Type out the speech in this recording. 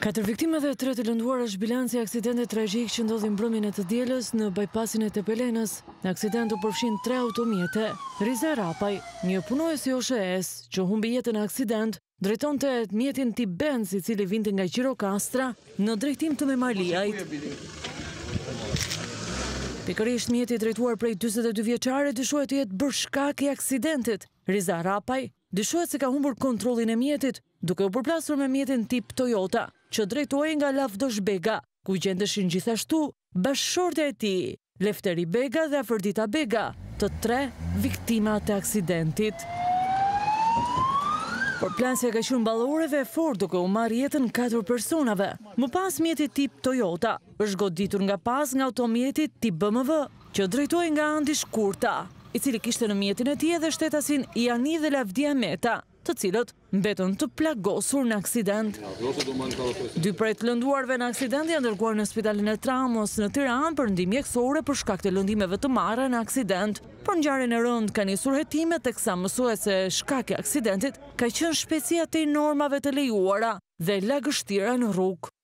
4 viktime dhe 3 të lënduar është bilanci i aksidentit tragjik që ndodhi mbrëmjen e të dielës në bypassin e Tepelenës. Në aksident u përfshin 3 automjete. Riza Rapaj, një punojës i OSHE-s që humbi jetën në aksident, drejtonte mjetin tip Benz i cili vinte nga Gjirokastra në drejtim të Memaliajt. Pikërisht mjeti drejtuar prej 42 vjeçare dyshohet të jetë bërë shkak i aksidentit. Riza Rapaj dyshohet se ka humbur kontrollin e mjetit, duke u përplasur me mjetin tip Toyota, që drejtohej nga Lavdosh Bega, ku gjendeshin gjithashtu bashkëshortja e tij, Lefteri Bega dhe Afërdita Bega, të 3 viktima të aksidentit. Përplasja ka qenë balloreve fort duke u marrë jetën 4 personave. Më pas mjeti tip Toyota është goditur nga pas nga automjeti tip BMW, që drejtohej nga Andi Shkurta, i cili kishte në mjetin e tij edhe shtetasin Jani dhe Lavdia Meta, të cilët mbetën të plagosur në aksident. 2 prej të lënduarve në aksident janë dërguar në spitalin e Tramos në Tiranë për ndihmë mjekësore për shkak të lëndimeve të marra në aksident. Për ngjarjen e rëndë ka nisur hetime teksa mësohet se shkaki i aksidentit ka qenë shpejtësia te normave të lejuara dhe lagështira në rrugë.